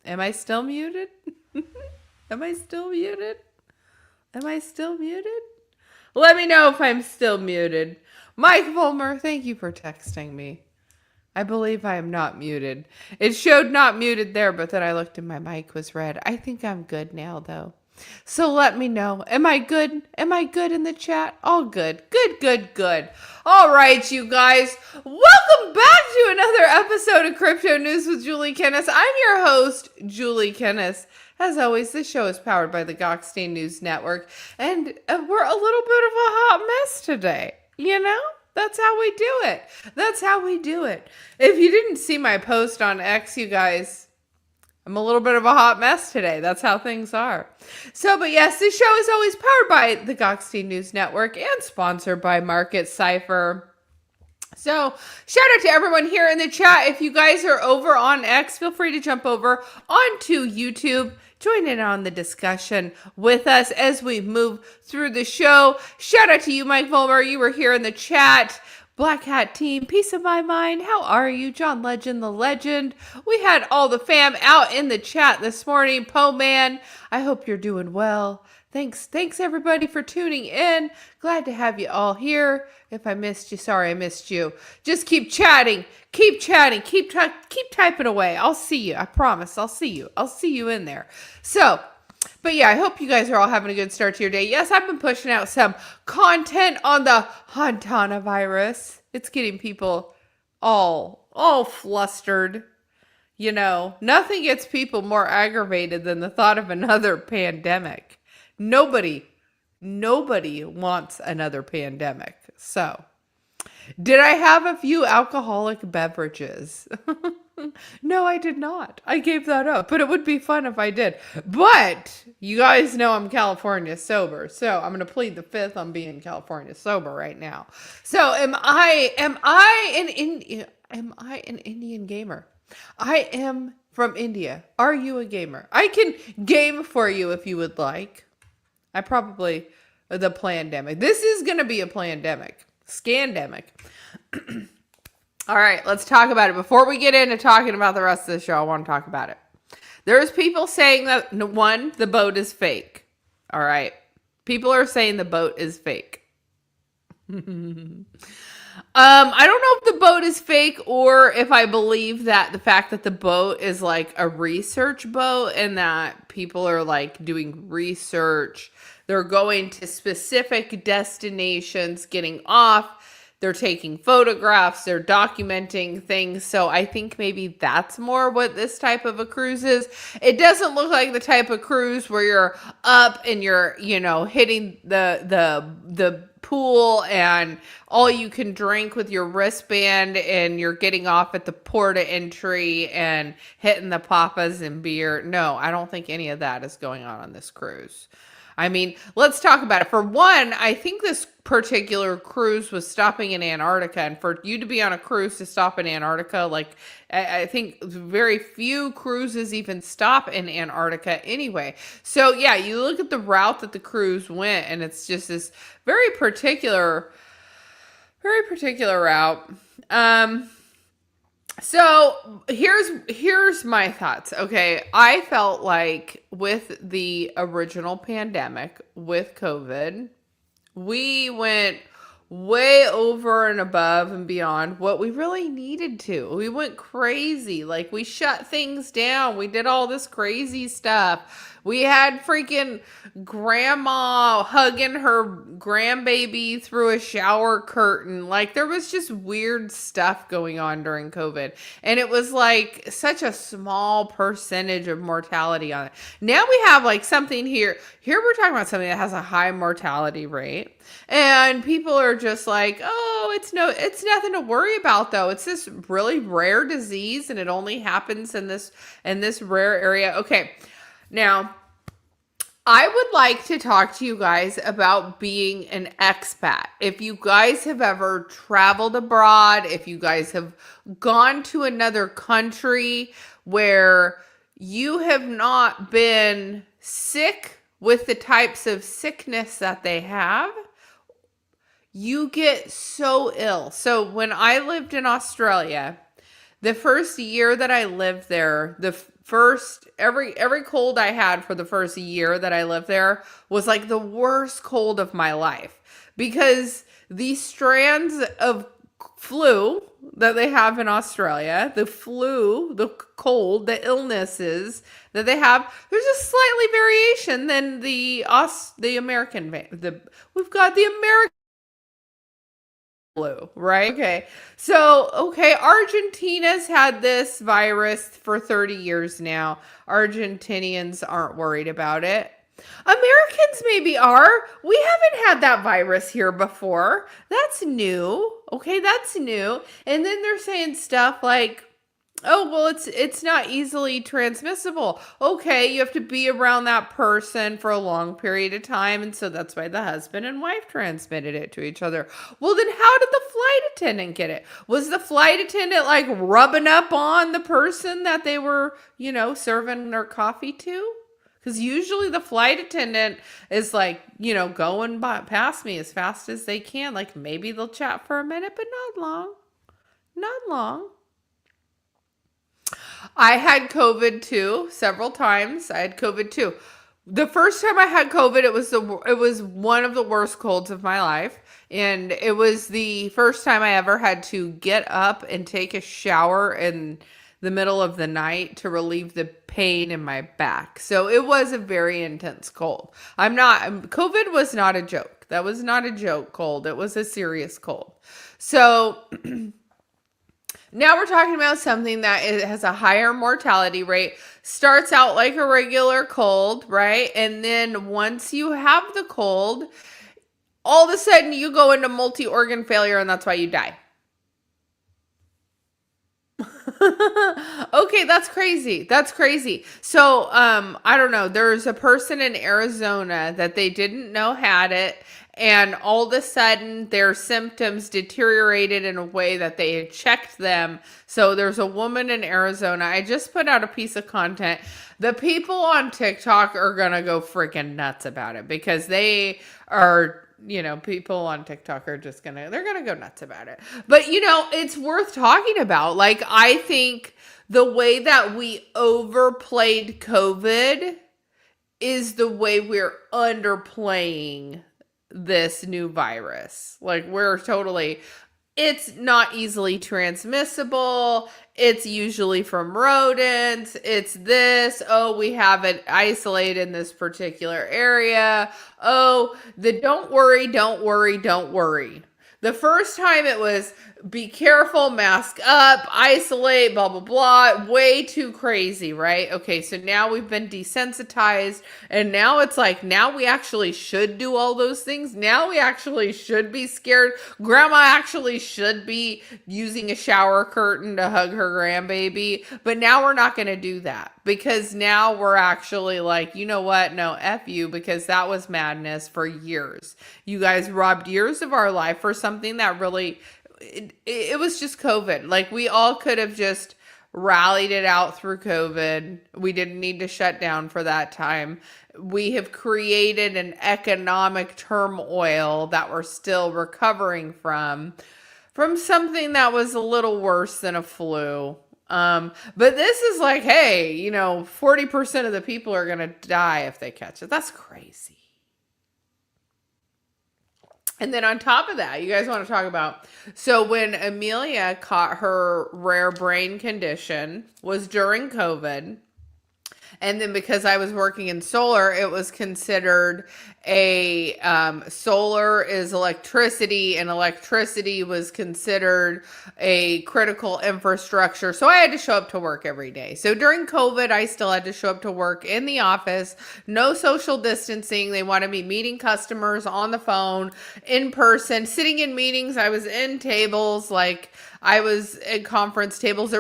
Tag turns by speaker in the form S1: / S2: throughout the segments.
S1: Am I still muted? Am I still muted? Am I still muted? Let me know if I'm still muted. Mike Volmer, thank you for texting me. I believe I am not muted. It showed not muted there, but then I looked and my mic was red. I think I'm good now, though. So let me know. Am I good? Am I good in the chat? All good. Good, good, good. All right, you guys. Welcome back to another episode of Crypto News with Julie Kennis. I'm your host, Julie Kennis. As always, this show is powered by the Gokhshtein News Network, and we're a little bit of a hot mess today, you know? That's how we do it. That's how we do it. If you didn't see my post on X, you guys, I'm a little bit of a hot mess today. That's how things are. So, but yes, this show is always powered by the Gokhshtein News Network and sponsored by Market Cipher. So, shout out to everyone here in the chat. If you guys are over on X, feel free to jump over onto YouTube. Join in on the discussion with us as we move through the show. Shout out to you, Mike Volmer. You were here in the chat. Black Hat Team, Peace of My Mind. How are you? John Legend, the legend. We had all the fam out in the chat this morning. Poe Man, I hope you're doing well. Thanks everybody for tuning in. Glad to have you all here. If I missed you, sorry I missed you. Just keep chatting, keep typing away. I'll see you. I promise. I'll see you in there. So, but yeah, I hope you guys are all having a good start to your day. Yes, I've been pushing out some content on the Hantana virus. It's getting people all flustered. You know, nothing gets people more aggravated than the thought of another pandemic. Nobody wants another pandemic. So, did I have a few alcoholic beverages? No, I did not. I gave that up, but it would be fun if I did. But you guys know I'm California sober, so I'm going to plead the fifth on being California sober right now. So, am I an Indian gamer? I am from India. Are you a gamer? I can game for you if you would like. The plandemic. This is going to be a plandemic. Scandemic. All right, let's talk about it. Before we get into talking about the rest of the show, I want to talk about it. There's people saying that, one, the boat is fake. All right. People are saying the boat is fake. I don't know if the boat is fake or if I believe that the fact that the boat is like a research boat and that people are like doing research. They're going to specific destinations, getting off. They're taking photographs. They're documenting things. So I think maybe that's more what this type of a cruise is. It doesn't look like the type of cruise where you're up and you're, hitting the pool and all you can drink with your wristband and you're getting off at the port of entry and hitting the papas and beer. No, I don't think any of that is going on this cruise. I mean, let's talk about it. For one, I think this particular cruise was stopping in Antarctica. And for you to be on a cruise to stop in Antarctica, like I think very few cruises even stop in Antarctica anyway. So yeah, you look at the route that the cruise went and it's just this very particular route. So here's my thoughts. Okay, I felt like with the original pandemic with COVID, we went way over and above and beyond what we really needed to. We went crazy. Like, we shut things down. We did all this crazy stuff. We had freaking grandma hugging her grandbaby through a shower curtain. Like, there was just weird stuff going on during COVID. And it was like such a small percentage of mortality on it. Now we have like something here. Here we're talking about something that has a high mortality rate. And people are just like, oh, it's nothing to worry about though. It's this really rare disease and it only happens in this rare area. Okay. Now, I would like to talk to you guys about being an expat. If you guys have ever traveled abroad, if you guys have gone to another country where you have not been sick with the types of sickness that they have, you get so ill. So when I lived in Australia, the first year that I lived there, the first every cold I had for the first year that I lived there was like the worst cold of my life, because these strands of flu that they have in Australia, the flu, the cold, the illnesses that they have, there's a slightly variation than the American we've got the American flu, right? Okay. So, okay, Argentina's had this virus for 30 years now. Argentinians aren't worried about it. Americans maybe are. We haven't had that virus here before. That's new. Okay, that's new. And then they're saying stuff like, oh, well, it's not easily transmissible. Okay, you have to be around that person for a long period of time, and so that's why the husband and wife transmitted it to each other. Well, then how did the flight attendant get it? Was the flight attendant like rubbing up on the person that they were, serving their coffee to? Because usually the flight attendant is like, going past me as fast as they can. Like, maybe they'll chat for a minute, but not long. Not long. I had COVID too, several times. I had COVID too. The first time I had COVID, it was one of the worst colds of my life. And it was the first time I ever had to get up and take a shower in the middle of the night to relieve the pain in my back. So it was a very intense cold. COVID was not a joke. That was not a joke cold. It was a serious cold. So now we're talking about something that has a higher mortality rate, starts out like a regular cold, right? And then once you have the cold, all of a sudden you go into multi-organ failure and that's why you die. Okay, that's crazy. That's crazy. So, I don't know. There's a person in Arizona that they didn't know had it, and all of a sudden their symptoms deteriorated in a way that they had checked them. So there's a woman in Arizona. I just put out a piece of content. The people on TikTok are gonna go freaking nuts about it, because they are, people on TikTok are just they're gonna go nuts about it. But, it's worth talking about. Like, I think the way that we overplayed COVID is the way we're underplaying this new virus. Like, it's not easily transmissible. It's usually from rodents. It's this. Oh, we have it isolated in this particular area. Oh, don't worry, don't worry, don't worry. The first time it was be careful, mask up, isolate, blah, blah, blah. Way too crazy, right? Okay, so now we've been desensitized, and now it's like, now we actually should do all those things. Now we actually should be scared. Grandma actually should be using a shower curtain to hug her grandbaby, but now we're not going to do that, because now we're actually like, you know what? No, F you, because that was madness for years. You guys robbed years of our life for something that really, it was just COVID. Like, we all could have just rallied it out through COVID. We didn't need to shut down for that time. We have created an economic turmoil that we're still recovering from from something that was a little worse than a flu. But this is like, hey, 40% of the people are going to die if they catch it. That's crazy. And then on top of that, you guys want to talk about, so when Amelia caught her rare brain condition was during COVID. And then because I was working in solar, it was considered solar is electricity, and electricity was considered a critical infrastructure. So I had to show up to work every day. So during COVID, I still had to show up to work in the office, no social distancing. They wanted me meeting customers on the phone, in person, sitting in meetings. I was in tables, like I was at conference tables. I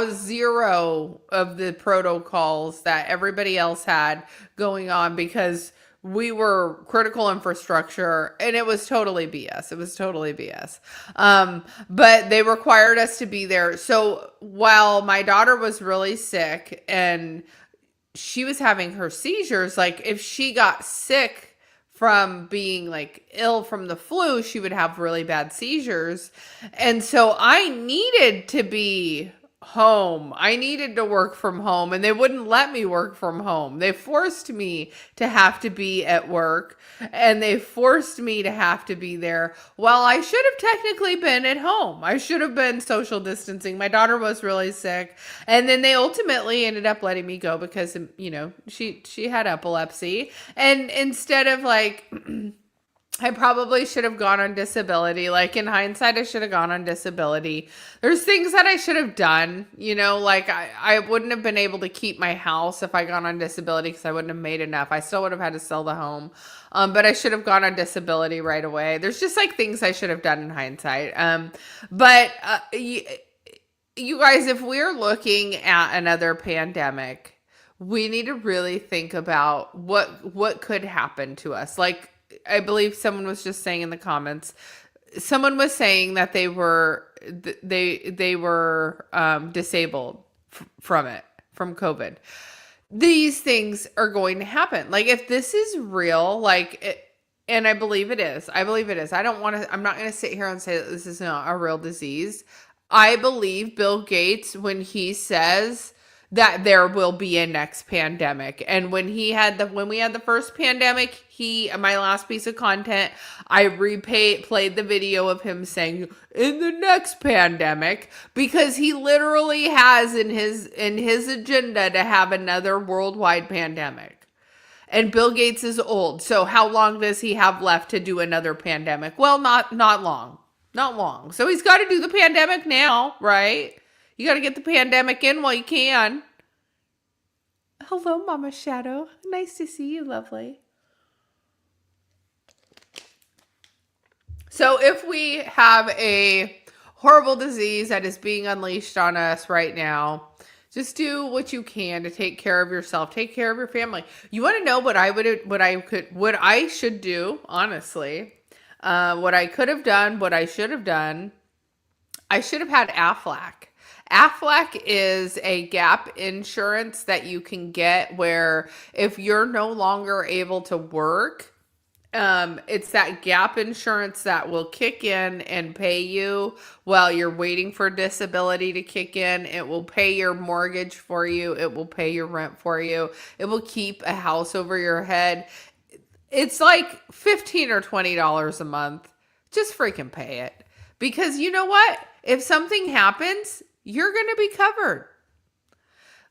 S1: was zero of the protocols that everybody else had going on because we were critical infrastructure, and it was totally BS. It was totally BS. But they required us to be there. So while my daughter was really sick and she was having her seizures, like if she got sick from being like ill from the flu, she would have really bad seizures. And so I needed to be home. I needed to work from home, and they wouldn't let me work from home. They forced me to have to be at work, and they forced me to have to be there. Well, I should have technically been at home. I should have been social distancing. My daughter was really sick, and then they ultimately ended up letting me go because, she had epilepsy. And instead of like I probably should have gone on disability. Like in hindsight, I should have gone on disability. There's things that I should have done, like I wouldn't have been able to keep my house if I got on disability because I wouldn't have made enough. I still would have had to sell the home. But I should have gone on disability right away. There's just like things I should have done in hindsight. But you guys, if we're looking at another pandemic, we need to really think about what could happen to us. Like, I believe someone was just saying in the comments, someone was saying that they were disabled from COVID. These things are going to happen. Like if this is real, and I believe it is. I'm not going to sit here and say that this is not a real disease. I believe Bill Gates when he says that there will be a next pandemic. And when we had the first pandemic, my last piece of content, I played the video of him saying in the next pandemic, because he literally has in his agenda to have another worldwide pandemic. And Bill Gates is old. So how long does he have left to do another pandemic? Well, not long. Not long. So he's got to do the pandemic now, right? You got to get the pandemic in while you can. Hello, Mama Shadow. Nice to see you, lovely. So if we have a horrible disease that is being unleashed on us right now, just do what you can to take care of yourself, take care of your family. You want to know what I should do, honestly, what I could have done, what I should have done. I should have had Aflac. Aflac is a gap insurance that you can get where if you're no longer able to work, it's that gap insurance that will kick in and pay you while you're waiting for disability to kick in. It will pay your mortgage for you. It will pay your rent for you. It will keep a house over your head. It's like $15 or $20 a month. Just freaking pay it. Because you know what? If something happens, you're going to be covered.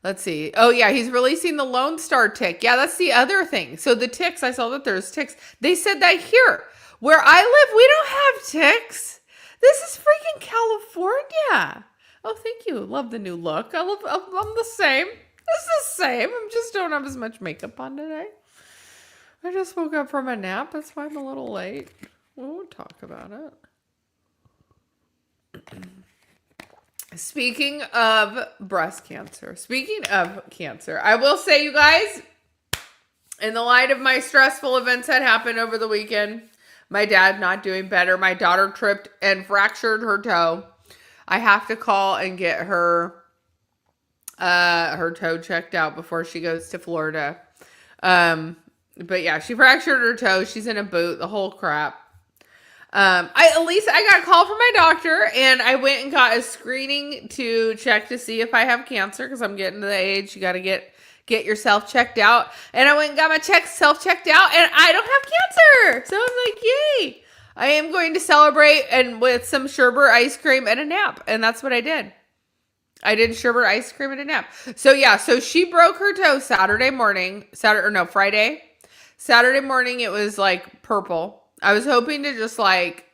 S1: Let's see. Oh, yeah, he's releasing the Lone Star tick. Yeah, that's the other thing. So the ticks, I saw that there's ticks. They said that here. Where I live, we don't have ticks. This is freaking California. Oh, thank you. Love the new look. I'm the same. It's the same. I just don't have as much makeup on today. I just woke up from a nap. That's why I'm a little late. We won't talk about it. Speaking of breast cancer, I will say, you guys, in the light of my stressful events that happened over the weekend, my dad not doing better, my daughter tripped and fractured her toe. I have to call and get her toe checked out before she goes to Florida. But yeah, she fractured her toe. She's in a boot, the whole crap. At least I got a call from my doctor, and I went and got a screening to check to see if I have cancer, because I'm getting to the age you got to get yourself checked out. And I went and got my self checked out, and I don't have cancer. So I'm like, yay! I am going to celebrate and with some sherbet ice cream and a nap, and that's what I did. I did sherbet ice cream and a nap. So yeah, so she broke her toe Friday. Saturday morning it was like purple. I was hoping to just like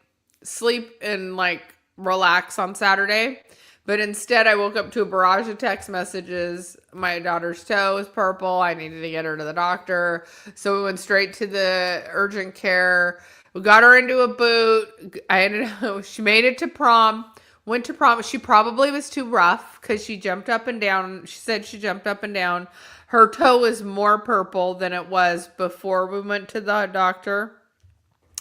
S1: sleep and like relax on Saturday, but instead I woke up to a barrage of text messages. My daughter's toe is purple. I needed to get her to the doctor. So we went straight to the urgent care. We got her into a boot. She made it to prom. Went to prom. She probably was too rough because she jumped up and down. She said she jumped up and down. Her toe is more purple than it was before we went to the doctor.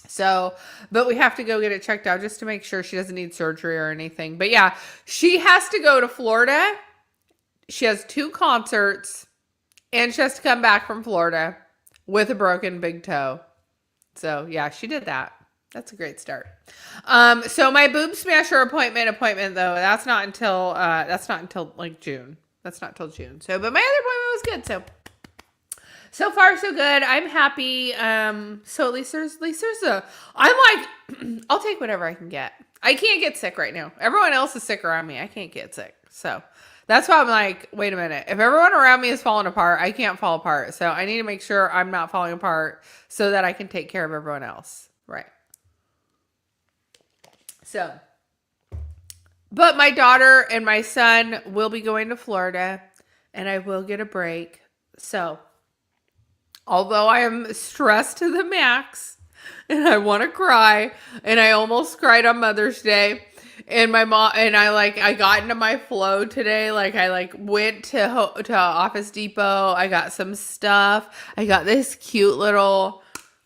S1: So, but we have to go get it checked out just to make sure she doesn't need surgery or anything. But yeah, she has to go to Florida. She has 2 concerts, and she has to come back from Florida with a broken big toe. So yeah, she did that. That's a great start. So my boob smasher appointment though, that's not until like June. That's not till June. So, but my other appointment was good. So far so good. I'm happy. So at least there's I'm like, I'll take whatever I can get. I can't get sick right now. Everyone else is sick around me. I can't get sick. So that's why I'm like, wait a minute. If everyone around me is falling apart, I can't fall apart. So I need to make sure I'm not falling apart so that I can take care of everyone else. Right. So, but my daughter and my son will be going to Florida, and I will get a break. So, although I am stressed to the max and I want to cry, and I almost cried on Mother's Day, and my mom and I got into my flow today. Like I went to Office Depot. I got some stuff. I got this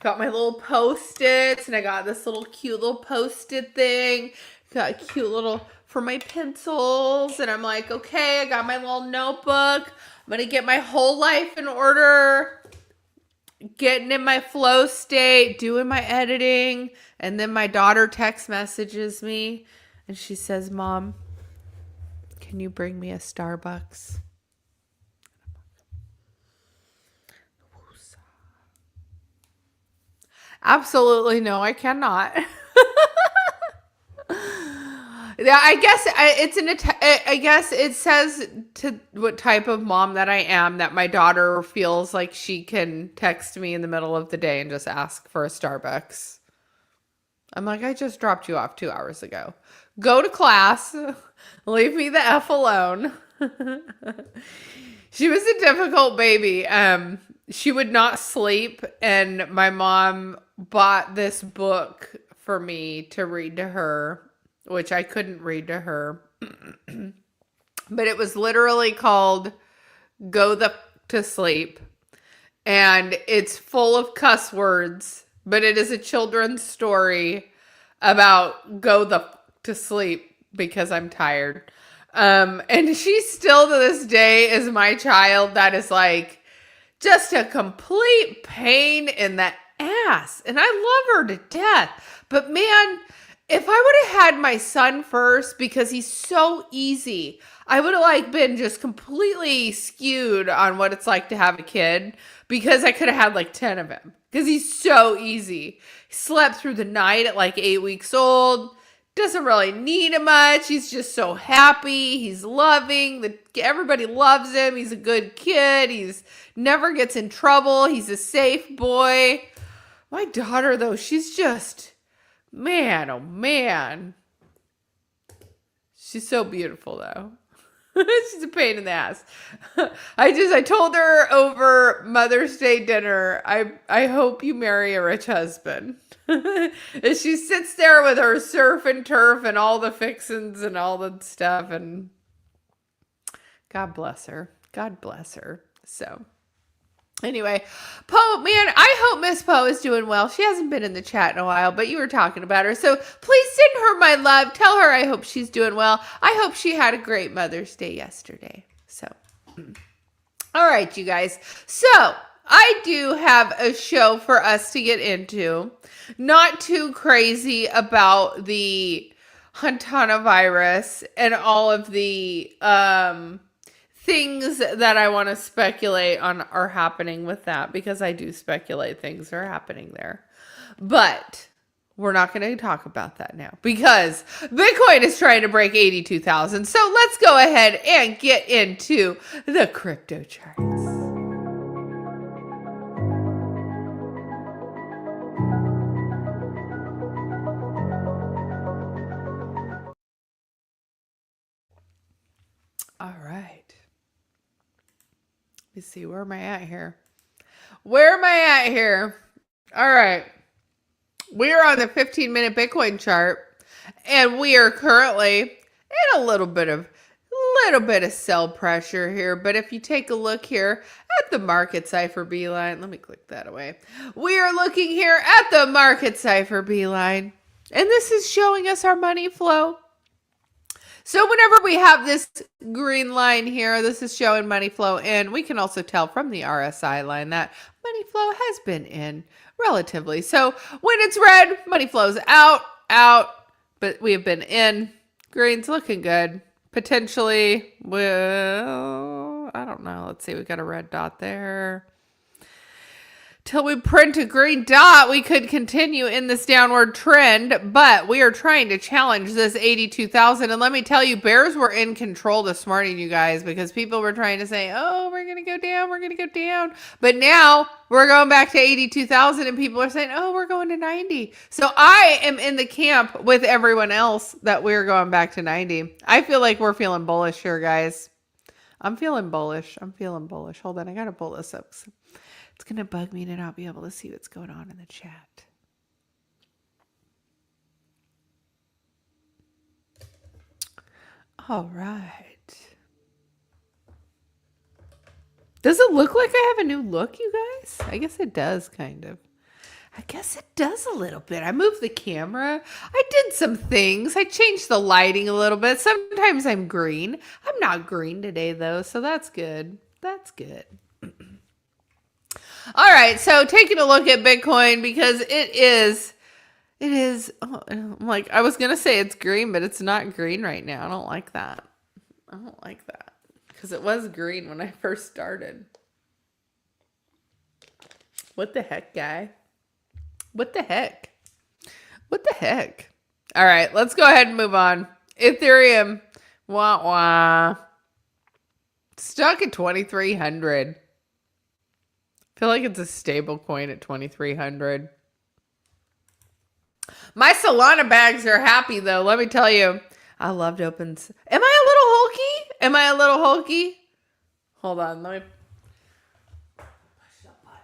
S1: got my little Post-its, and I got this cute little Post-it thing. Got a cute little for my pencils, and I'm like, okay, I got my little notebook. I'm gonna get my whole life in order, getting in my flow state, doing my editing, and then my daughter text messages me, and she says, "Mom, can you bring me a Starbucks?" Absolutely no, I cannot. Yeah, I guess it says to what type of mom that I am, that my daughter feels like she can text me in the middle of the day and just ask for a Starbucks. I'm like, I just dropped you off 2 hours ago. Go to class. Leave me the F alone. She was a difficult baby. She would not sleep, and my mom bought this book for me to read to her, which I couldn't read to her. But it was literally called Go to Sleep. And it's full of cuss words, but it is a children's story about to sleep because I'm tired. And she still to this day is my child that is like just a complete pain in the ass. And I love her to death. But man, if I would have had my son first, because he's so easy, I would have been just completely skewed on what it's like to have a kid, because I could have had 10 of him because he's so easy. He slept through the night at 8 weeks old. Doesn't really need him much. He's just so happy. He's loving. Everybody loves him. He's a good kid. He's never gets in trouble. He's a safe boy. My daughter, though, she's just, man, oh man. She's so beautiful, though. She's a pain in the ass. I told her over Mother's Day dinner, I hope you marry a rich husband. And she sits there with her surf and turf and all the fixins and all the stuff, and God bless her. God bless her. So anyway, Poe, man, I hope Miss Poe is doing well. She hasn't been in the chat in a while, but you were talking about her. So please send her my love. Tell her I hope she's doing well. I hope she had a great Mother's Day yesterday. So, all right, you guys. So, I do have a show for us to get into. Not too crazy about the Huntana virus and all of the things that I want to speculate on are happening with that, because I do speculate things are happening there. But we're not going to talk about that now because Bitcoin is trying to break 82,000. So let's go ahead and get into the crypto charts. All right. Let me see. Where am I at here? Where am I at here? All right. We are on the 15-minute Bitcoin chart, and we are currently in a little bit of sell pressure here. But if you take a look here at the market cipher beeline, let me click that away. We are looking here at the market cipher beeline, and this is showing us our money flow. So whenever we have this green line here, this is showing money flow in. We can also tell from the RSI line that money flow has been in relatively. So when it's red, money flows out, but we have been in. Green's looking good. Potentially, well, I don't know. Let's see. We got a red dot there. Till we print a green dot, we could continue in this downward trend, but we are trying to challenge this 82,000. And let me tell you, bears were in control this morning, you guys, because people were trying to say, oh, we're going to go down, we're going to go down. But now we're going back to 82,000 and people are saying, oh, we're going to 90. So I am in the camp with everyone else that we're going back to 90. I feel like we're feeling bullish here, guys. I'm feeling bullish. Hold on, I got to pull this up. It's going to bug me to not be able to see what's going on in the chat. All right. Does it look like I have a new look, you guys? I guess it does, kind of. I guess it does a little bit. I moved the camera. I did some things. I changed the lighting a little bit. Sometimes I'm green. I'm not green today, though, so that's good. That's good. All right, so taking a look at Bitcoin, because it is, oh, I'm like, I was going to say it's green, but it's not green right now. I don't like that. Because it was green when I first started. What the heck, guy? What the heck? All right, let's go ahead and move on. Ethereum, wah wah. Stuck at 2,300. I feel like it's a stable coin at 2,300. My Solana bags are happy, though. Let me tell you. I loved opens. Am I a little hokey? Hold on. Let me push that button.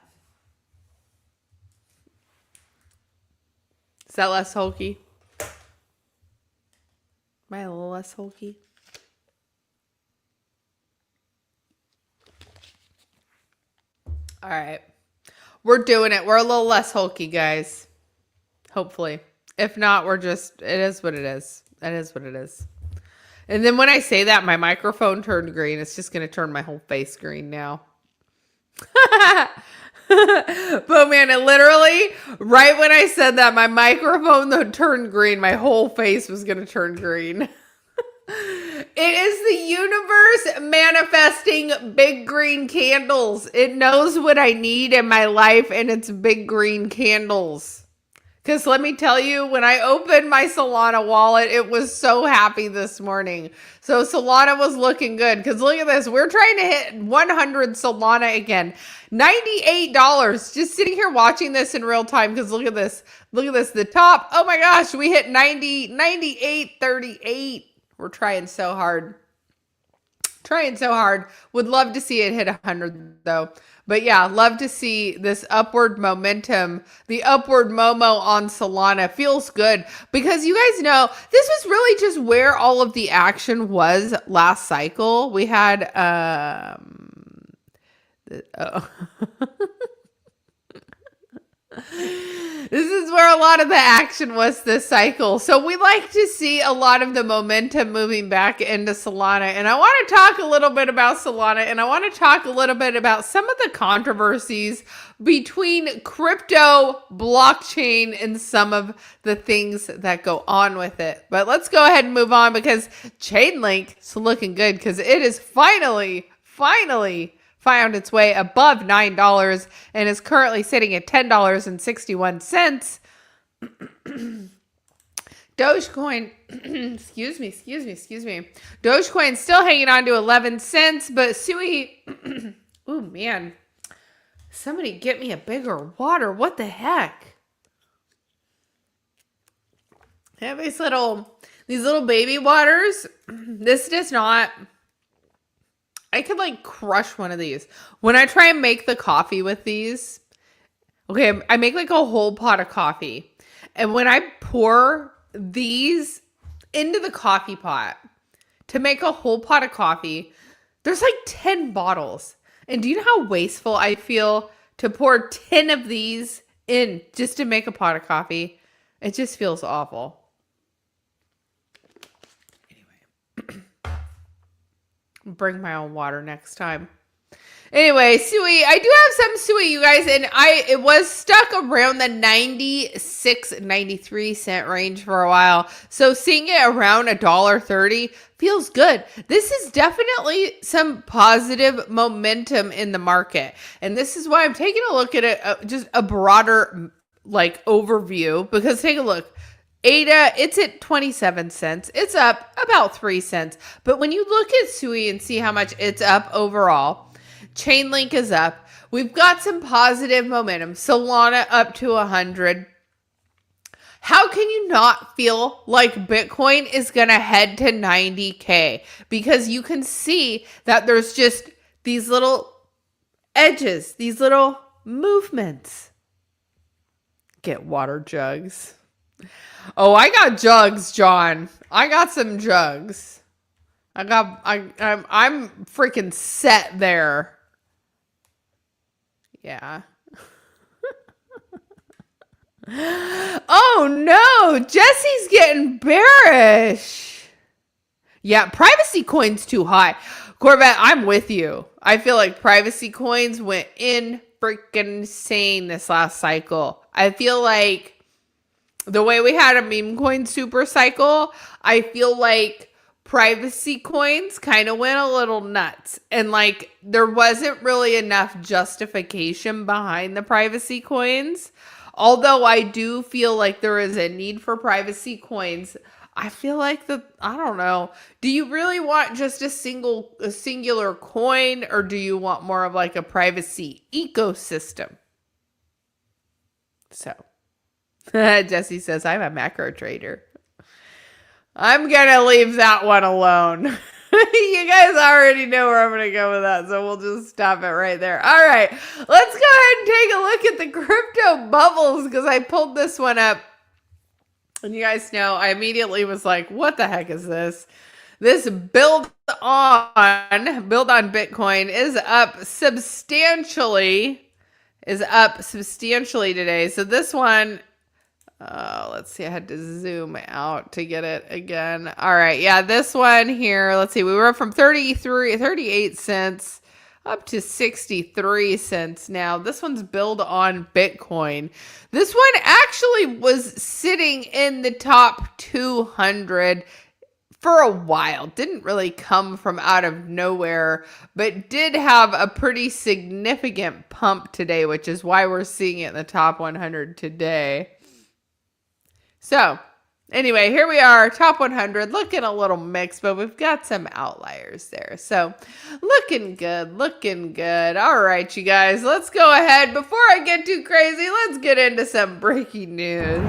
S1: Is that less hokey? Am I a little less hokey? All right. We're doing it. We're a little less hulky, guys. Hopefully. If not, it is what it is. It is what it is. And then when I say that, my microphone turned green. It's just going to turn my whole face green now. But man, it literally, right when I said that, my microphone turned green. My whole face was going to turn green. It is the universe manifesting big green candles. It knows what I need in my life, and it's big green candles. Because let me tell you, when I opened my Solana wallet, it was so happy this morning. So Solana was looking good. Because look at this. We're trying to hit 100 Solana again. $98. Just sitting here watching this in real time. Because look at this. Look at this. The top. Oh my gosh. We hit 90, 98.38. We're trying so hard. Would love to see it hit 100 though. But yeah, love to see this upward momentum. The upward Momo on Solana feels good because you guys know this was really just where all of the action was last cycle. We had This is where a lot of the action was this cycle. So we like to see a lot of the momentum moving back into Solana. And I want to talk a little bit about Solana, and I want to talk a little bit about some of the controversies between crypto, blockchain, and some of the things that go on with it. But let's go ahead and move on, because Chainlink is looking good, because it is finally found its way above $9 and is currently sitting at $10.61. Dogecoin, excuse me. Dogecoin still hanging on to 11 cents, but Sui, oh man, somebody get me a bigger water. What the heck? They have these little baby waters. This does not. I could like crush one of these. When I try and make the coffee with these, okay, I make like a whole pot of coffee. And when I pour these into the coffee pot to make a whole pot of coffee, there's like 10 bottles. And do you know how wasteful I feel to pour 10 of these in just to make a pot of coffee? It just feels awful. Bring my own water next time. Anyway, Sui, I do have some Sui, you guys, and it was stuck around the 93 cent range for a while. So seeing it around $1.30 feels good. This is definitely some positive momentum in the market. And this is why I'm taking a look at it, just a broader like overview, because take a look. ADA, it's at 27 cents. It's up about 3 cents. But when you look at Sui and see how much it's up overall, Chainlink is up. We've got some positive momentum. Solana up to 100. How can you not feel like Bitcoin is going to head to 90K? Because you can see that there's just these little edges, these little movements. Get water jugs. Oh, I got jugs, John. I got some jugs. I'm freaking set there. Yeah. Oh no, Jesse's getting bearish. Yeah, privacy coin's too high. Corvette, I'm with you. I feel like privacy coins went in freaking insane this last cycle. I feel like the way we had a meme coin super cycle, I feel like privacy coins kind of went a little nuts. And like there wasn't really enough justification behind the privacy coins. Although I do feel like there is a need for privacy coins. I feel like I don't know. Do you really want just a singular coin, or do you want more of like a privacy ecosystem? So Jesse says, I'm a macro trader. I'm going to leave that one alone. You guys already know where I'm going to go with that, so we'll just stop it right there. All right, let's go ahead and take a look at the crypto bubbles, because I pulled this one up. And you guys know, I immediately was like, what the heck is this? This build on Bitcoin is up substantially today. So this one, let's see, I had to zoom out to get it again. All right, yeah, this one here, let's see, we were up from 38 cents up to 63 cents now. This one's build on Bitcoin. This one actually was sitting in the top 200 for a while. Didn't really come from out of nowhere, but did have a pretty significant pump today, which is why we're seeing it in the top 100 today. So anyway, here we are, top 100, looking a little mixed, but we've got some outliers there. So looking good. All right, you guys, let's go ahead. Before I get too crazy, let's get into some breaking news.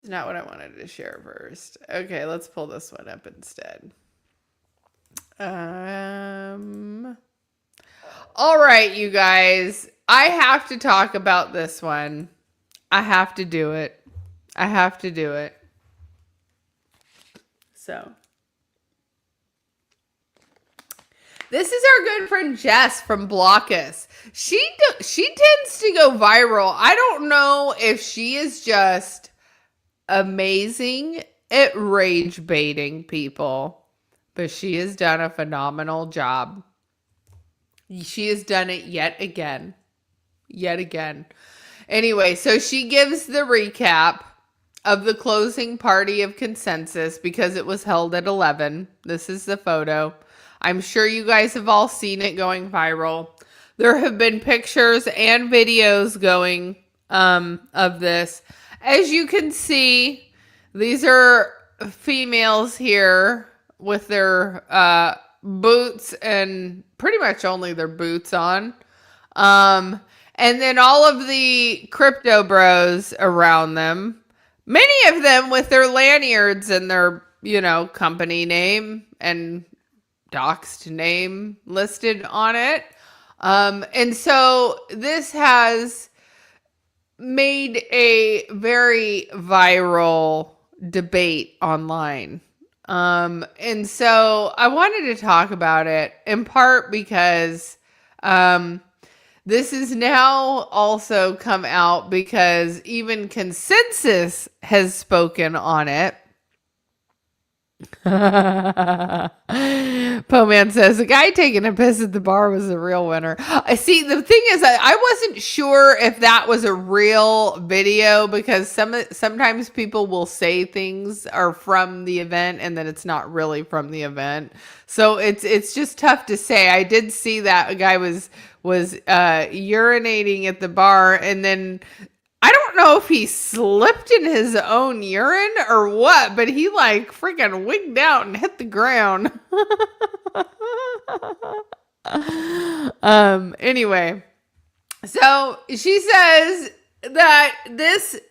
S1: Not what I wanted to share first. Okay, let's pull this one up instead. All right, you guys, I have to talk about this one. I have to do it. So, This is our good friend Jess from Blockus. She tends to go viral. I don't know if she is just amazing at rage baiting people, but she has done a phenomenal job. She has done it yet again. Yet again. Anyway, so she gives the recap of the closing party of consensus because it was held at 11. This is the photo. I'm sure you guys have all seen it going viral. There have been pictures and videos going of this. As you can see, these are females here with their boots and pretty much only their boots on. And then all of the crypto bros around them. Many of them with their lanyards and their, company name and doxed name listed on it. And so this has made a very viral debate online. And so I wanted to talk about it in part because this has now also come out because even Consensus has spoken on it. Poman says the guy taking a piss at the bar was the real winner. I see. The thing is, I wasn't sure if that was a real video because sometimes people will say things are from the event and then it's not really from the event. So it's just tough to say. I did see that a guy was urinating at the bar and then I don't know if he slipped in his own urine or what, but he like freaking wigged out and hit the ground. Anyway, so she says that this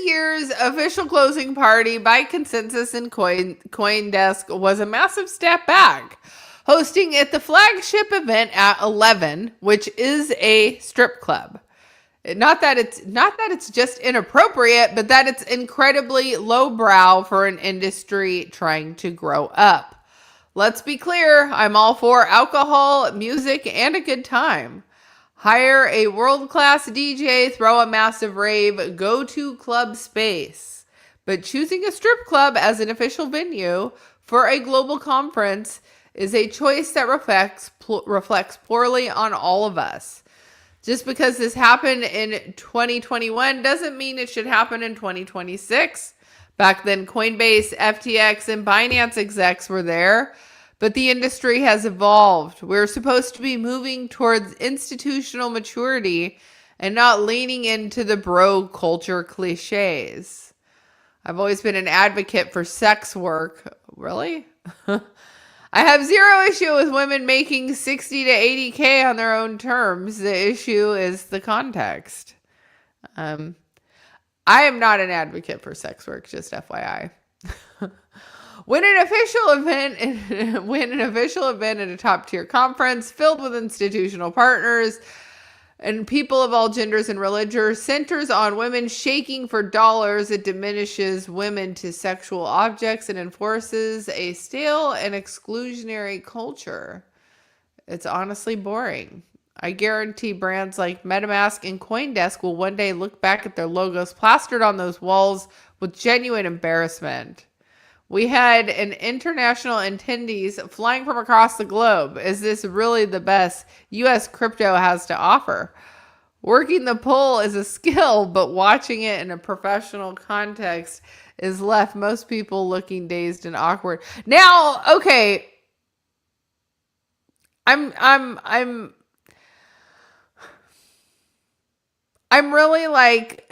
S1: year's official closing party by consensus and CoinDesk was a massive step back, hosting at the flagship event at 11, which is a strip club. Not that it's just inappropriate, but that it's incredibly lowbrow for an industry trying to grow up. Let's be clear, I'm all for alcohol, music, and a good time. Hire a world-class DJ, throw a massive rave, go to club space. But choosing a strip club as an official venue for a global conference is a choice that reflects poorly on all of us. Just because this happened in 2021 doesn't mean it should happen in 2026. Back then, Coinbase, FTX, and Binance execs were there, but the industry has evolved. We're supposed to be moving towards institutional maturity and not leaning into the bro culture cliches. I've always been an advocate for sex work. Really? I have zero issue with women making 60 to 80K on their own terms. The issue is the context. I am not an advocate for sex work, just FYI. When an official event at a top tier conference filled with institutional partners and people of all genders and religions centers on women shaking for dollars, it diminishes women to sexual objects and enforces a stale and exclusionary culture. It's honestly boring. I guarantee brands like MetaMask and CoinDesk will one day look back at their logos plastered on those walls with genuine embarrassment. We had an international attendees flying from across the globe. Is this really the best U.S. crypto has to offer? Working the poll is a skill, but watching it in a professional context is left most people looking dazed and awkward. Now, okay, I'm really like,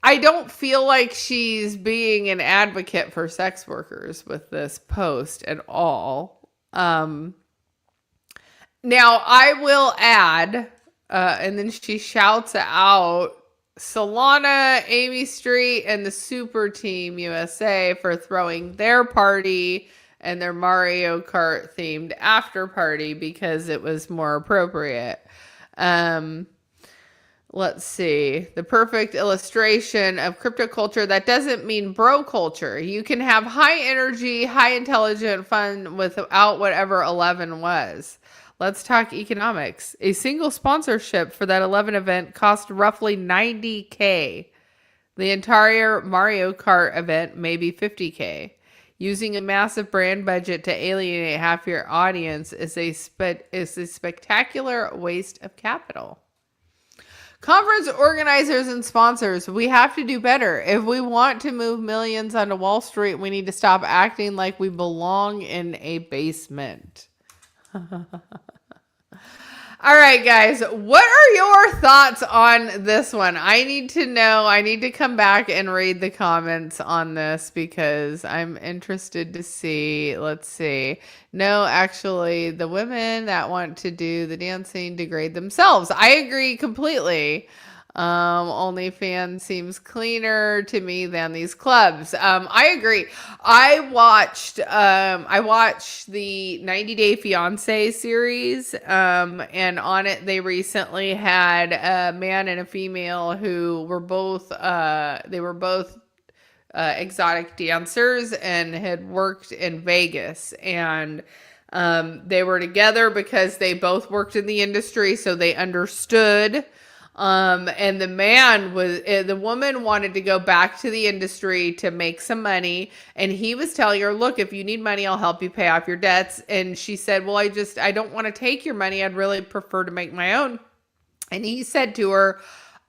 S1: I don't feel like she's being an advocate for sex workers with this post at all. Now I will add, and then she shouts out Solana, Amy Street, and the Super Team USA for throwing their party and their Mario Kart themed after party because it was more appropriate. Let's see. The perfect illustration of crypto culture that doesn't mean bro culture. You can have high energy, high intelligent fun without whatever 11 was. Let's talk economics. A single sponsorship for that 11 event cost roughly $90K. The entire Mario Kart event, maybe $50K. Using a massive brand budget to alienate half your audience is a spectacular waste of capital. Conference organizers and sponsors, we have to do better. If we want to move millions onto Wall Street, we need to stop acting like we belong in a basement. All right, guys, what are your thoughts on this one? I need to know. I need to come back and read the comments on this because I'm interested to see. Let's see. No, actually, the women that want to do the dancing degrade themselves. I agree completely. OnlyFans seems cleaner to me than these clubs. I agree. I watched the 90 Day Fiancé series, and on it they recently had a man and a female who were both exotic dancers and had worked in Vegas, and they were together because they both worked in the industry, so they understood. And the woman wanted to go back to the industry to make some money. And he was telling her, look, if you need money, I'll help you pay off your debts. And she said, well, I don't want to take your money. I'd really prefer to make my own. And he said to her,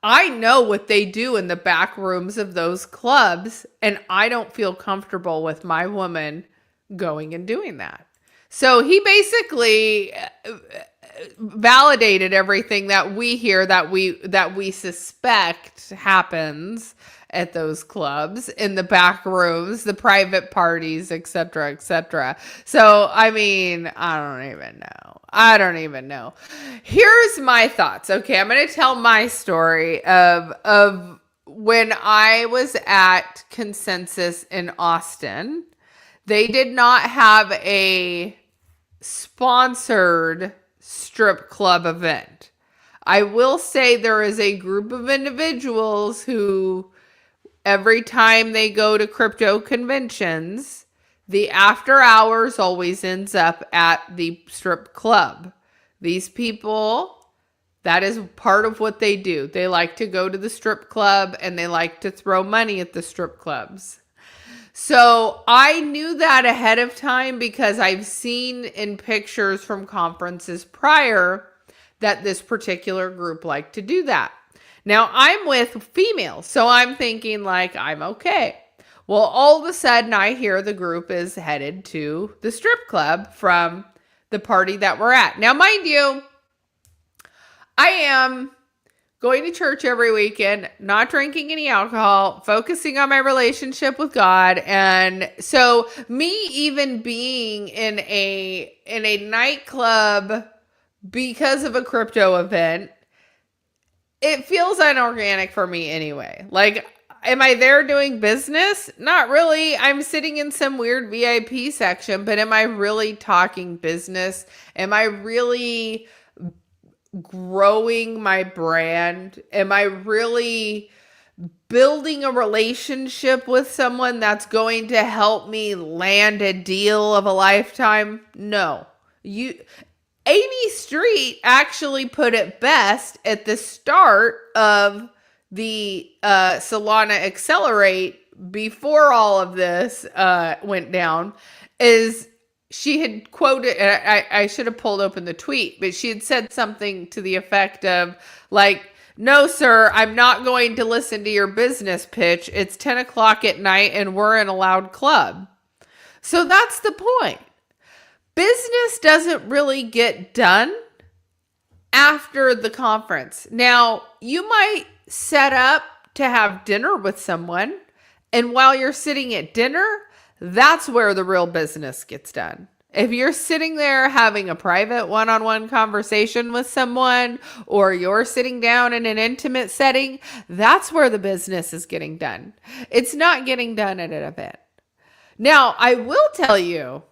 S1: I know what they do in the back rooms of those clubs, and I don't feel comfortable with my woman going and doing that. So he basically validated everything that we hear that we suspect happens at those clubs, in the back rooms, the private parties, etc., etc. So, I mean, I don't even know. Here's my thoughts. Okay, I'm going to tell my story of when I was at Consensus in Austin. They did not have a sponsored strip club event. I will say there is a group of individuals who every time they go to crypto conventions, the after hours always ends up at the strip club. These people, that is part of what they do. They like to go to the strip club and they like to throw money at the strip clubs. So I knew that ahead of time because I've seen in pictures from conferences prior that this particular group liked to do that. Now I'm with females, so I'm thinking like I'm okay. Well, all of a sudden I hear the group is headed to the strip club from the party that we're at. Now, mind you, I am going to church every weekend, not drinking any alcohol, focusing on my relationship with God. And so me even being in a nightclub because of a crypto event, it feels inorganic for me anyway. Like, am I there doing business? Not really. I'm sitting in some weird VIP section, but am I really talking business? Am I really growing my brand? Am I really building a relationship with someone that's going to help me land a deal of a lifetime? No. Amy Street actually put it best at the start of the Solana Accelerate before all of this went down, is she had quoted, I should have pulled open the tweet, but she had said something to the effect of like, no, sir, I'm not going to listen to your business pitch. It's 10 o'clock at night and we're in a loud club. So that's the point. Business doesn't really get done after the conference. Now, you might set up to have dinner with someone, and while you're sitting at dinner, that's where the real business gets done. If you're sitting there having a private one-on-one conversation with someone, or you're sitting down in an intimate setting, that's where the business is getting done. It's not getting done at an event. Now, I will tell you,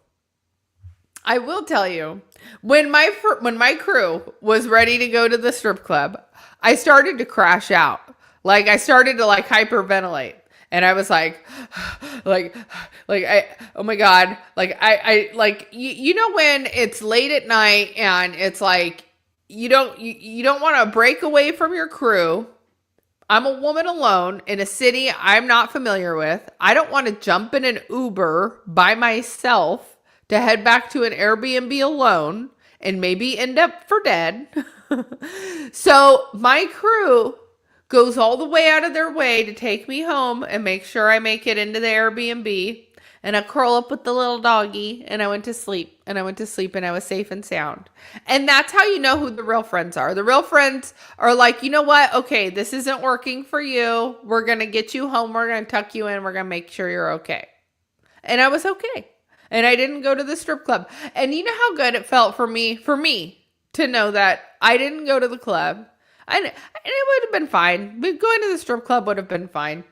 S1: when my crew was ready to go to the strip club, I started to crash out. Like, I started to like hyperventilate. And I was like, oh my God. You know, when it's late at night and it's like, you don't want to break away from your crew. I'm a woman alone in a city I'm not familiar with. I don't want to jump in an Uber by myself to head back to an Airbnb alone and maybe end up for dead. So my crew goes all the way out of their way to take me home and make sure I make it into the Airbnb. And I curl up with the little doggy and I went to sleep. And I went to sleep and I was safe and sound. And that's how you know who the real friends are. The real friends are like, you know what? Okay, this isn't working for you. We're going to get you home. We're going to tuck you in. We're going to make sure you're okay. And I was okay. And I didn't go to the strip club. And you know how good it felt for me to know that I didn't go to the club. And it would have been fine. But going to the strip club would have been fine.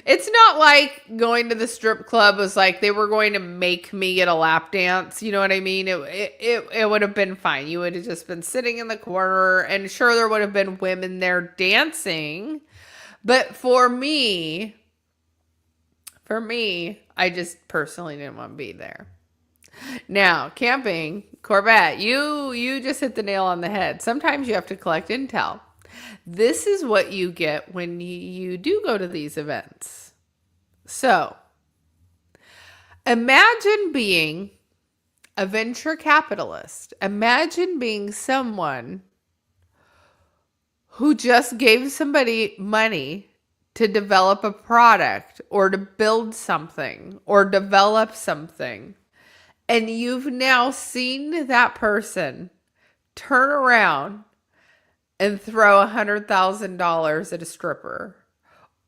S1: It's not like going to the strip club was like they were going to make me get a lap dance. You know what I mean? It would have been fine. You would have just been sitting in the corner, and sure, there would have been women there dancing. But for me, I just personally didn't want to be there. Now, camping, Corvette, you just hit the nail on the head. Sometimes you have to collect intel. This is what you get when you do go to these events. So, imagine being a venture capitalist. Imagine being someone who just gave somebody money to develop a product or to build something or develop something. And you've now seen that person turn around and throw $100,000 at a stripper,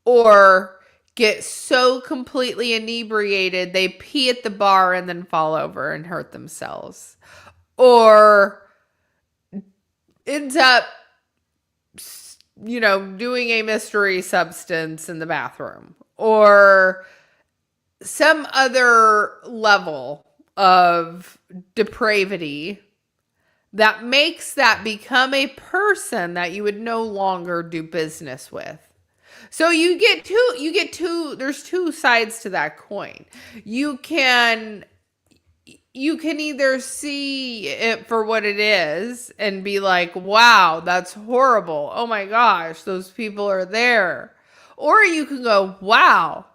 S1: or get so completely inebriated they pee at the bar and then fall over and hurt themselves, or ends up, doing a mystery substance in the bathroom, or some other level of depravity that makes that become a person that you would no longer do business with. So there's two sides to that coin. You can either see it for what it is and be like, wow, that's horrible. Oh my gosh, those people are there. Or you can go, wow,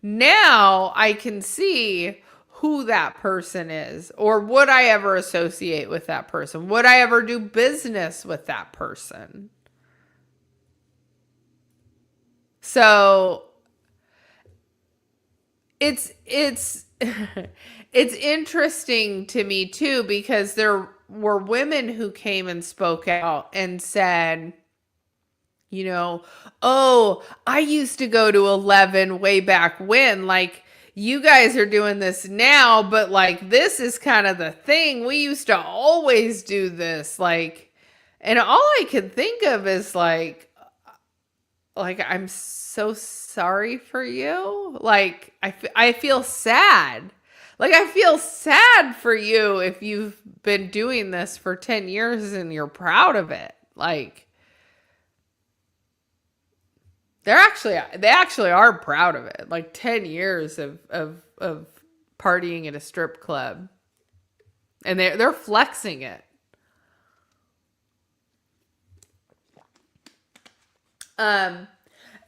S1: now I can see who that person is, or would I ever associate with that person? Would I ever do business with that person? So it's it's interesting to me too, because there were women who came and spoke out and said, oh, I used to go to 11 way back when, like, you guys are doing this now, but like, this is kind of the thing. We used to always do this. Like, and all I can think of is like, I'm so sorry for you. Like, I feel sad. Like, I feel sad for you if you've been doing this for 10 years and you're proud of it. Like, they actually are proud of it. Like 10 years of partying at a strip club, and they're flexing it.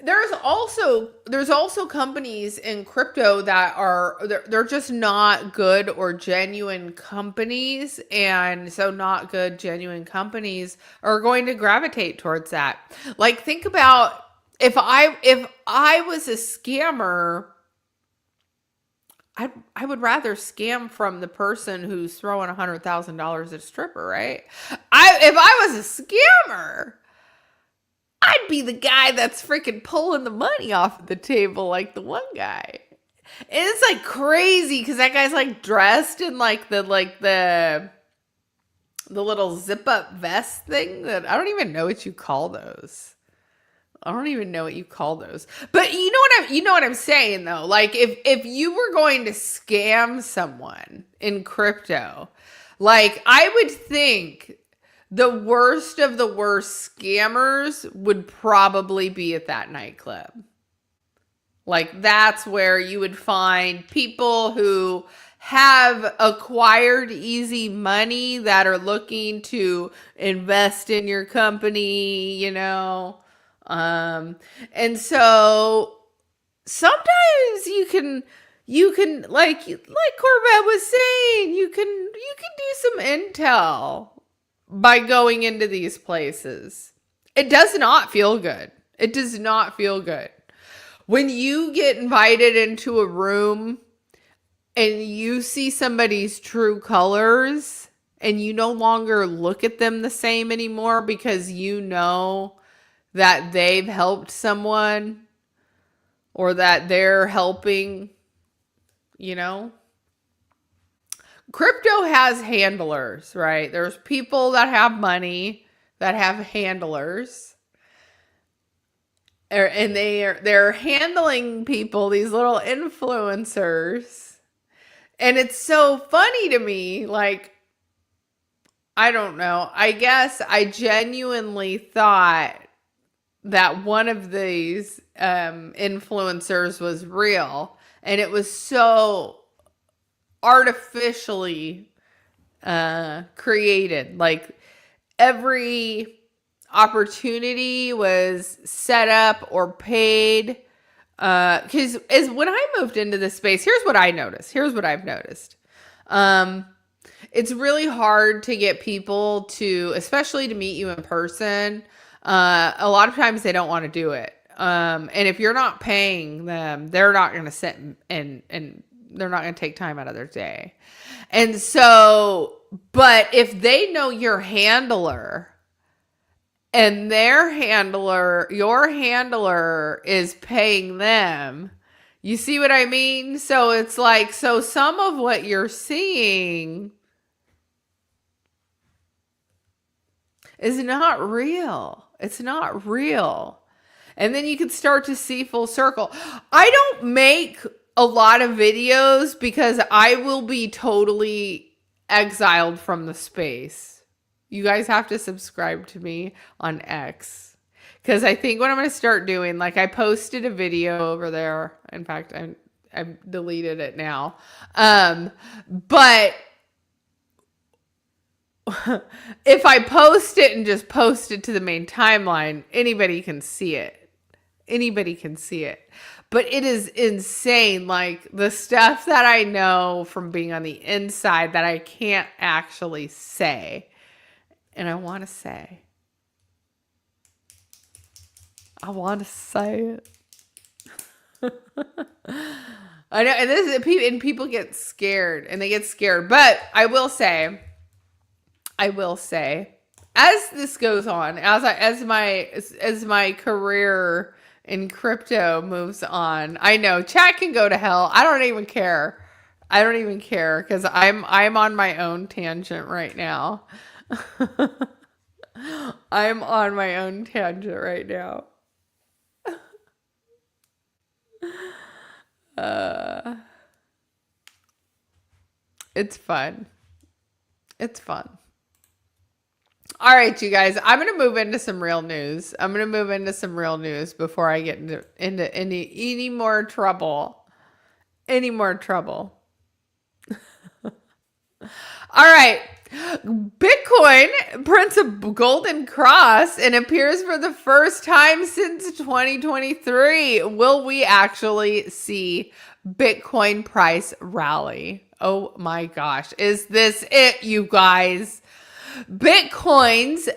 S1: There's also companies in crypto that they're just not good or genuine companies, and so not good genuine companies are going to gravitate towards that. Like, think about if I was a scammer, I would rather scam from the person who's throwing $100,000 at a stripper, right? If I was a scammer, I'd be the guy that's freaking pulling the money off the table, like the one guy. And it's like crazy because that guy's like dressed in like the little zip up vest thing that I don't even know what you call those. But you know what I'm saying though? Like, if you were going to scam someone in crypto, like, I would think the worst of the worst scammers would probably be at that nightclub. Like that's where you would find people who have acquired easy money that are looking to invest in your company, you know. And so sometimes you can like Corbett was saying, you can do some intel by going into these places. It does not feel good. It does not feel good. When you get invited into a room and you see somebody's true colors and you no longer look at them the same anymore because you know that they've helped someone or that they're helping, you know. Crypto has handlers, right? There's people that have money that have handlers. And they're handling people, these little influencers. And it's so funny to me, like, I don't know. I guess I genuinely thought that one of these influencers was real. And it was so artificially created. Like, every opportunity was set up or paid. Because when I moved into this space, here's what I noticed. Here's what I've noticed. It's really hard to get people to, especially to meet you in person. A lot of times they don't want to do it. And if you're not paying them, they're not going to sit and they're not going to take time out of their day. And so, but if they know your handler and your handler is paying them, you see what I mean? So it's like, so some of what you're seeing is not real. It's not real. And then you can start to see full circle. I don't make a lot of videos because I will be totally exiled from the space. You guys have to subscribe to me on X. Because I think what I'm going to start doing, like I posted a video over there. In fact, I've deleted it now. But if I post it and just post it to the main timeline, anybody can see it. Anybody can see it. But it is insane. Like the stuff that I know from being on the inside that I can't actually say. And I want to say. I want to say it. I know. And this is, and people get scared. And they get scared. But I will say, as this goes on, as my career in crypto moves on, I know chat can go to hell. I don't even care. Because I'm on my own tangent right now. I'm on my own tangent right now. It's fun. It's fun. All right, you guys, I'm going to move into some real news. Before I get into any more trouble. All right. Bitcoin prints a golden cross and appears for the first time since 2023. Will we actually see Bitcoin price rally? Oh my gosh. Is this it, you guys? Bitcoin's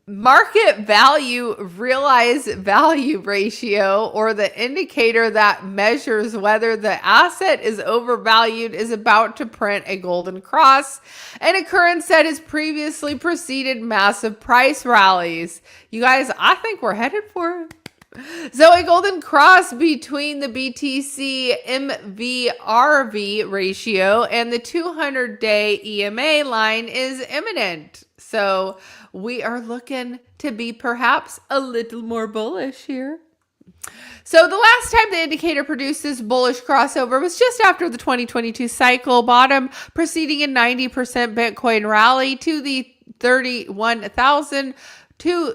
S1: market value realized value ratio, or the indicator that measures whether the asset is overvalued, is about to print a golden cross, an occurrence that has previously preceded massive price rallies. You guys, I think we're headed for it. So a golden cross between the BTC MVRV ratio and the 200-day EMA line is imminent. So we are looking to be perhaps a little more bullish here. So the last time the indicator produced this bullish crossover was just after the 2022 cycle bottom, preceding a 90% Bitcoin rally to the 31,000 to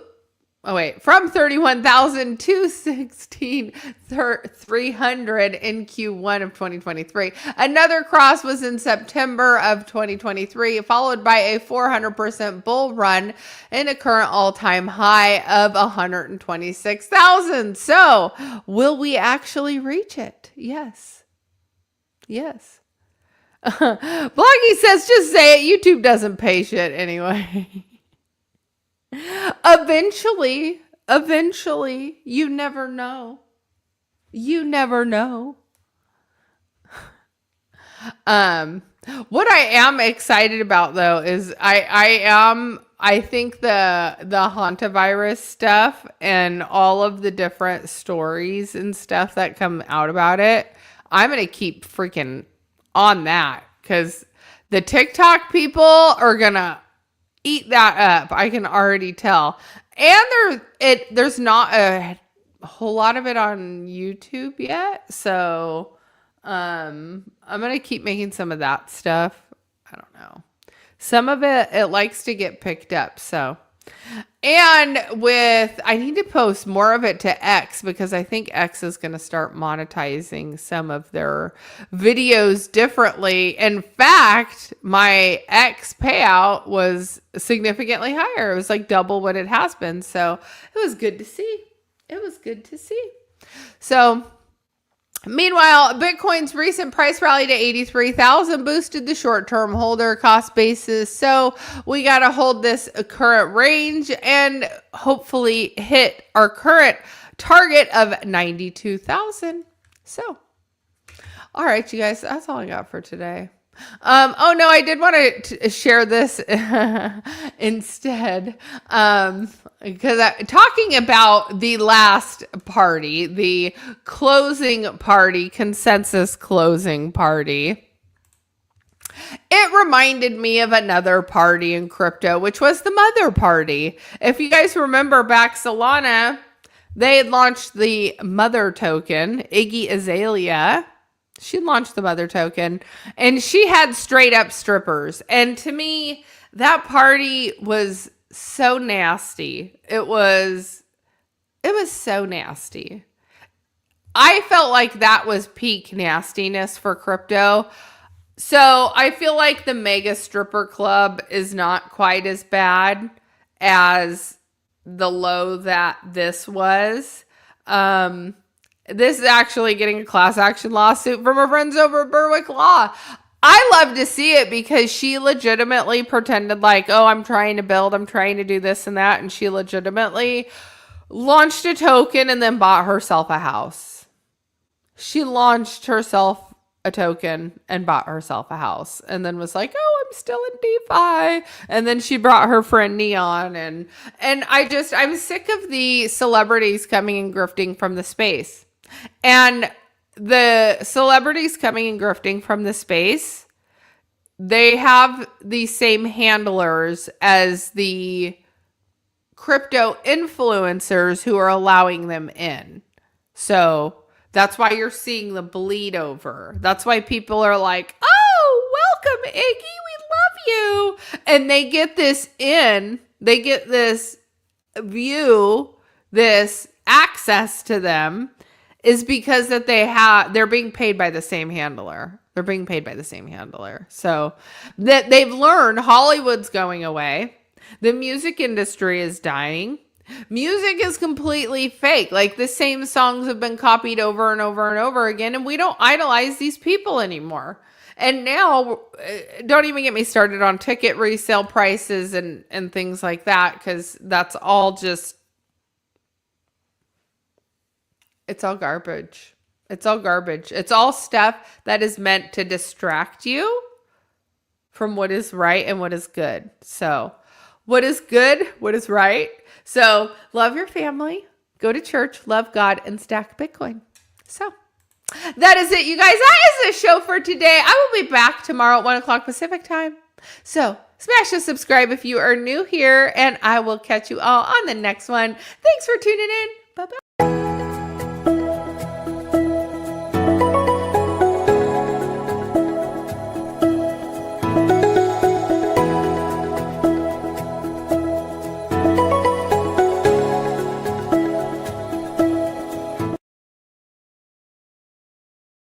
S1: Oh wait, from 31,000 to 16,300 in Q1 of 2023. Another cross was in September of 2023, followed by a 400% bull run and a current all-time high of 126,000. So, will we actually reach it? Yes. Yes. Bloggy says, just say it. YouTube doesn't pay shit anyway. Eventually, you never know. You never know. What I am excited about though is I think the hantavirus stuff and all of the different stories and stuff that come out about it, I'm going to keep freaking on that because the TikTok people are going to eat that up. I can already tell. And there's not a whole lot of it on YouTube yet. So I'm going to keep making some of that stuff. I don't know. Some of it likes to get picked up. So, and I need to post more of it to X because I think X is going to start monetizing some of their videos differently. In fact, my X payout was significantly higher. It was like double what it has been. So it was good to see. So meanwhile, Bitcoin's recent price rally to 83,000 boosted the short-term holder cost basis. So we got to hold this current range and hopefully hit our current target of 92,000. So, all right, you guys, that's all I got for today. Oh no, I did want to share this instead. Because talking about the last party, the closing party, consensus closing party, it reminded me of another party in crypto, which was the Mother Party. If you guys remember back Solana, they had launched the Mother token, Iggy Azalea. She launched the Mother token and she had straight up strippers. And to me, that party was so nasty. It was so nasty. I felt like that was peak nastiness for crypto. So I feel like the Mega Stripper Club is not quite as bad as the low that this was. This is actually getting a class action lawsuit from her friends over at Berwick Law. I love to see it because she legitimately pretended like, oh, I'm trying to build, I'm trying to do this and that. And she legitimately launched a token and then bought herself a house. She launched herself a token and bought herself a house and then was like, oh, I'm still in DeFi. And then she brought her friend Neon and I'm sick of the celebrities coming and grifting from the space. And the celebrities coming and grifting from the space, they have the same handlers as the crypto influencers who are allowing them in. So that's why you're seeing the bleed over. That's why people are like, oh, welcome, Iggy. We love you. And they get this they get this view, this access to them is because that they're being paid by the same handler. They're being paid by the same handler. So that they've learned Hollywood's going away. The music industry is dying. Music is completely fake. Like the same songs have been copied over and over and over again. And we don't idolize these people anymore. And now, don't even get me started on ticket resale prices and things like that. Because that's all just, it's all garbage. It's all garbage. It's all stuff that is meant to distract you from what is right and what is good. So what is good? What is right? So love your family, go to church, love God, and stack Bitcoin. So that is it, you guys. That is the show for today. I will be back tomorrow at 1 o'clock Pacific time. So smash the subscribe if you are new here, and I will catch you all on the next one. Thanks for tuning in.